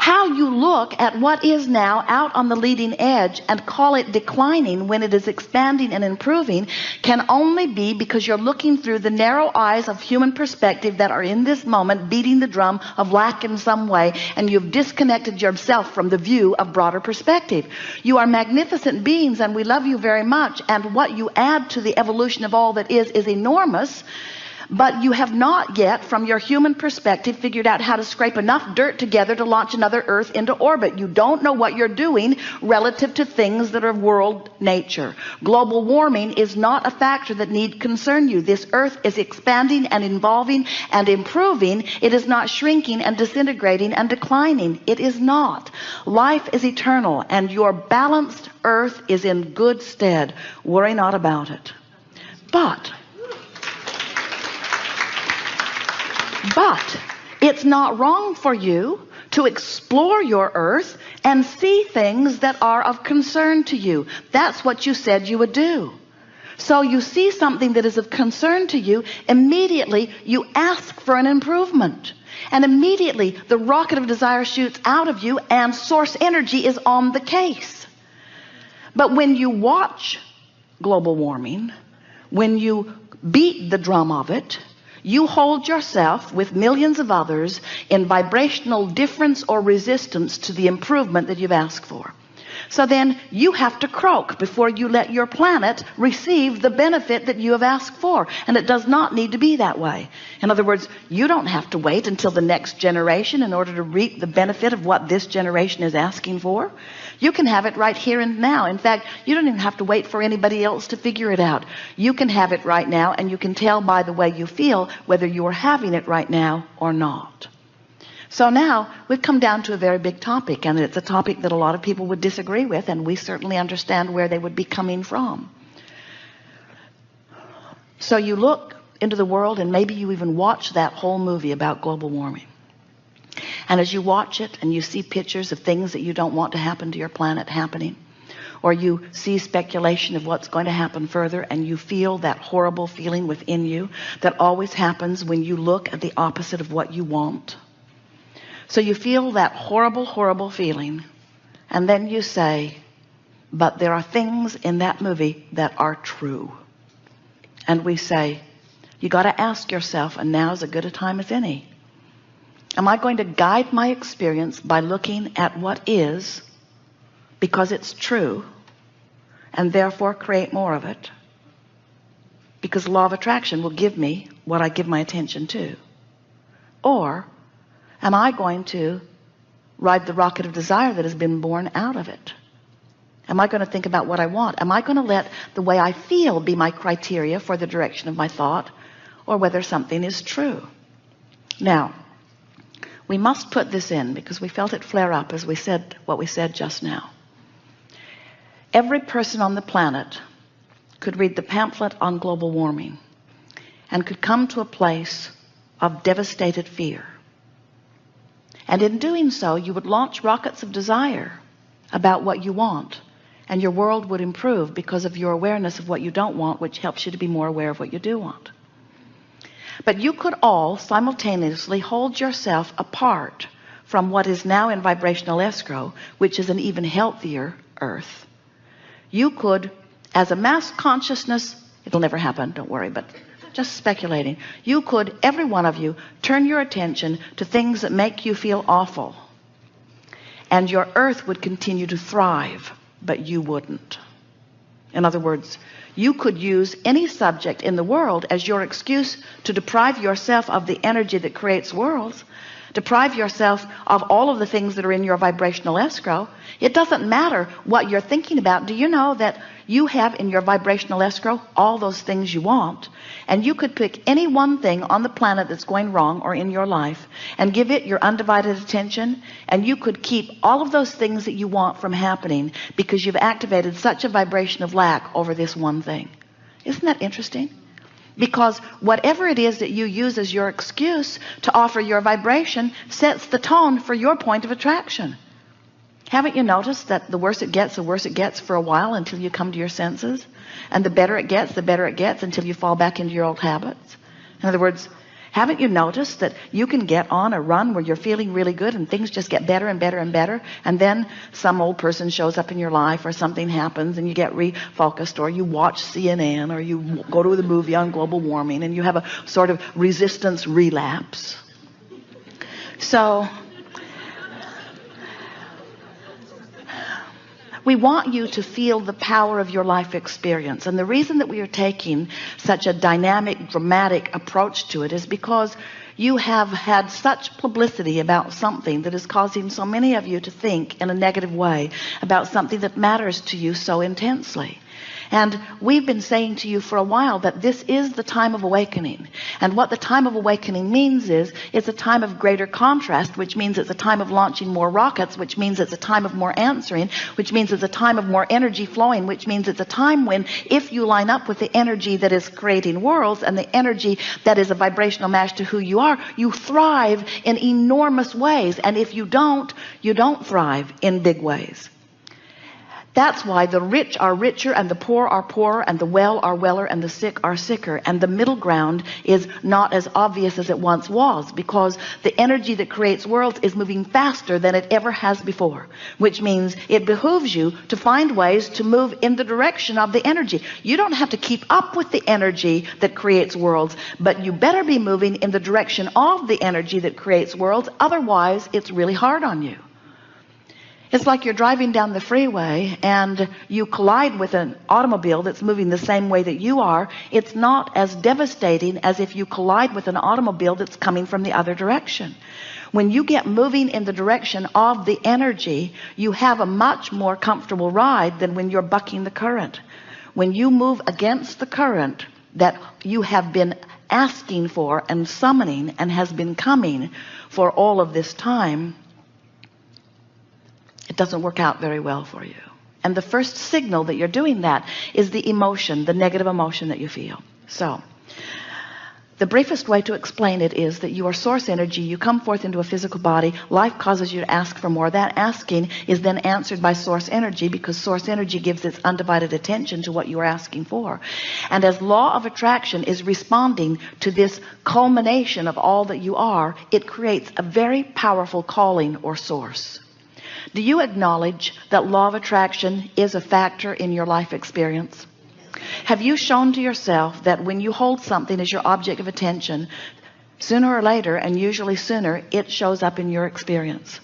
How you look at what is now out on the leading edge and call it declining when it is expanding and improving can only be because you're looking through the narrow eyes of human perspective that are in this moment beating the drum of lack in some way, and you've disconnected yourself from the view of broader perspective. You are magnificent beings and we love you very much, and what you add to the evolution of all that is enormous. But you have not yet, from your human perspective, figured out how to scrape enough dirt together to launch another Earth into orbit. You don't know what you're doing relative to things that are world nature. Global warming is not a factor that need concern you. This Earth is expanding and evolving and improving. It is not shrinking and disintegrating and declining. It is not. Life is eternal, and your balanced Earth is in good stead. Worry not about it. But it's not wrong for you to explore your Earth and see things that are of concern to you. That's what you said you would do. So you see something that is of concern to you, immediately you ask for an improvement. And immediately the rocket of desire shoots out of you and source energy is on the case. But when you watch global warming, when you beat the drum of it, you hold yourself with millions of others in vibrational difference or resistance to the improvement that you've asked for. So then you have to croak before you let your planet receive the benefit that you have asked for. And it does not need to be that way. In other words, you don't have to wait until the next generation in order to reap the benefit of what this generation is asking for. You can have it right here and now. In fact, you don't even have to wait for anybody else to figure it out. You can have it right now, and you can tell by the way you feel whether you are having it right now or not. So now we've come down to a very big topic, and it's a topic that a lot of people would disagree with, and we certainly understand where they would be coming from. So you look into the world, and maybe you even watch that whole movie about global warming. And as you watch it and you see pictures of things that you don't want to happen to your planet happening, or you see speculation of what's going to happen further, and you feel that horrible feeling within you that always happens when you look at the opposite of what you want. So you feel that horrible, horrible feeling, and then you say, but there are things in that movie that are true. And we say, you got to ask yourself, and now's as good a time as any. Am I going to guide my experience by looking at what is, because it's true, and therefore create more of it? Because the law of attraction will give me what I give my attention to. Or am I going to ride the rocket of desire that has been born out of it? Am I going to think about what I want? Am I going to let the way I feel be my criteria for the direction of my thought, or whether something is true? Now, we must put this in because we felt it flare up as we said what we said just now. Every person on the planet could read the pamphlet on global warming and could come to a place of devastated fear. And in doing so, you would launch rockets of desire about what you want, and your world would improve because of your awareness of what you don't want, which helps you to be more aware of what you do want. But you could all simultaneously hold yourself apart from what is now in vibrational escrow, which is an even healthier Earth. You could, as a mass consciousness, it'll never happen, don't worry, but just speculating, you could, every one of you, turn your attention to things that make you feel awful, and your Earth would continue to thrive, but you wouldn't. In other words, you could use any subject in the world as your excuse to deprive yourself of the energy that creates worlds, deprive yourself of all of the things that are in your vibrational escrow. It doesn't matter what you're thinking about. Do you know that you have in your vibrational escrow all those things you want? And you could pick any one thing on the planet that's going wrong or in your life and give it your undivided attention, and you could keep all of those things that you want from happening because you've activated such a vibration of lack over this one thing. Isn't that interesting? Because whatever it is that you use as your excuse to offer your vibration sets the tone for your point of attraction. Haven't you noticed that the worse it gets for a while until you come to your senses? And the better it gets until you fall back into your old habits? In other words, Haven't you noticed that you can get on a run where you're feeling really good and things just get better and better and better, and then some old person shows up in your life or something happens and you get refocused, or you watch CNN, or you go to the movie on global warming and you have a sort of resistance relapse. So we want you to feel the power of your life experience. And the reason that we are taking such a dynamic, dramatic approach to it is because you have had such publicity about something that is causing so many of you to think in a negative way about something that matters to you so intensely. And we've been saying to you for a while that this is the time of awakening. And what the time of awakening means is it's a time of greater contrast, which means it's a time of launching more rockets, which means it's a time of more answering, which means it's a time of more energy flowing, which means it's a time when, if you line up with the energy that is creating worlds and the energy that is a vibrational match to who you are, you thrive in enormous ways. And if you don't thrive in big ways. That's why the rich are richer and the poor are poorer and the well are weller and the sick are sicker. And the middle ground is not as obvious as it once was, because the energy that creates worlds is moving faster than it ever has before, which means it behooves you to find ways to move in the direction of the energy. You don't have to keep up with the energy that creates worlds, but you better be moving in the direction of the energy that creates worlds. Otherwise, it's really hard on you. It's like you're driving down the freeway and you collide with an automobile that's moving the same way that you are. It's not as devastating as if you collide with an automobile that's coming from the other direction. When you get moving in the direction of the energy, you have a much more comfortable ride than when you're bucking the current. When you move against the current that you have been asking for and summoning and has been coming for all of this time, it doesn't work out very well for you. And the first signal that you're doing that is the emotion, the negative emotion that you feel. So the briefest way to explain it is that you are source energy. You come forth into a physical body. Life causes you to ask for more. That asking is then answered by source energy, because source energy gives its undivided attention to what you are asking for. And as law of attraction is responding to this culmination of all that you are, it creates a very powerful calling or source. Do you acknowledge that law of attraction is a factor in your life experience? Have you shown to yourself that when you hold something as your object of attention, sooner or later, and usually sooner, it shows up in your experience?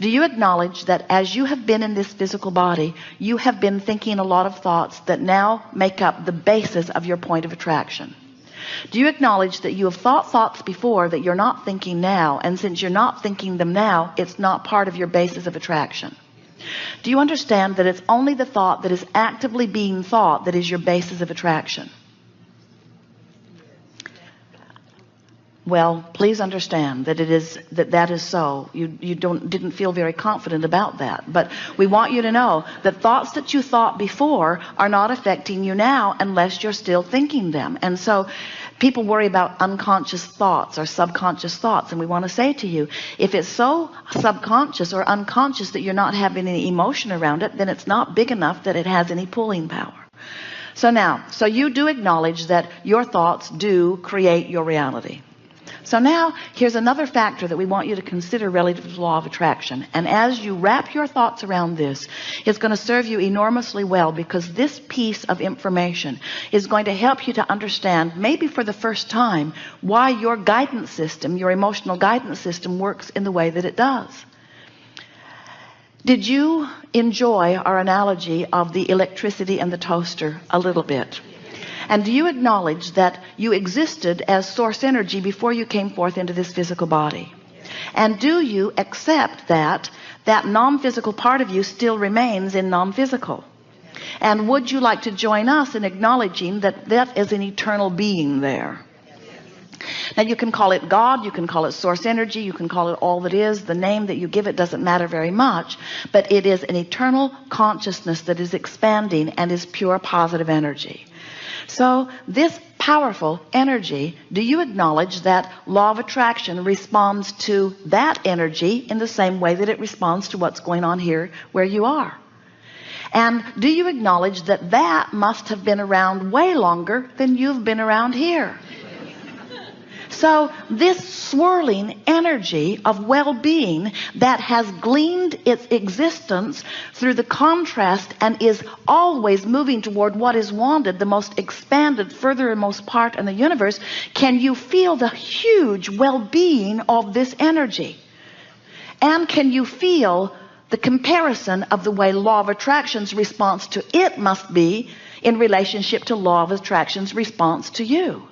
Do you acknowledge that as you have been in this physical body, you have been thinking a lot of thoughts that now make up the basis of your point of attraction? Do you acknowledge that you have thought thoughts before that you're not thinking now, and since you're not thinking them now, it's not part of your basis of attraction? Do you understand that it's only the thought that is actively being thought that is your basis of attraction? Well, please understand that that is so. You didn't feel very confident about that, but we want you to know that thoughts that you thought before are not affecting you now unless you're still thinking them. And so people worry about unconscious thoughts or subconscious thoughts, and we want to say to you, if it's so subconscious or unconscious that you're not having any emotion around it, then it's not big enough that it has any pulling power. So you do acknowledge that your thoughts do create your reality. So now here's another factor that we want you to consider relative to the law of attraction. And as you wrap your thoughts around this, it's going to serve you enormously well, because this piece of information is going to help you to understand, maybe for the first time, why your guidance system, your emotional guidance system, works in the way that it does. Did you enjoy our analogy of the electricity and the toaster a little bit? And do you acknowledge that you existed as source energy before you came forth into this physical body? And do you accept that non-physical part of you still remains in non-physical? And would you like to join us in acknowledging that is an eternal being there? Now, you can call it God, you can call it source energy, you can call it all that is. The name that you give it doesn't matter very much, but it is an eternal consciousness that is expanding and is pure positive energy. So this powerful energy, do you acknowledge that law of attraction responds to that energy in the same way that it responds to what's going on here where you are? And do you acknowledge that must have been around way longer than you've been around here? So this swirling energy of well-being that has gleaned its existence through the contrast and is always moving toward what is wanted, the most expanded, furthermost part in the universe, can you feel the huge well-being of this energy? And can you feel the comparison of the way law of attraction's response to it must be in relationship to law of attraction's response to you?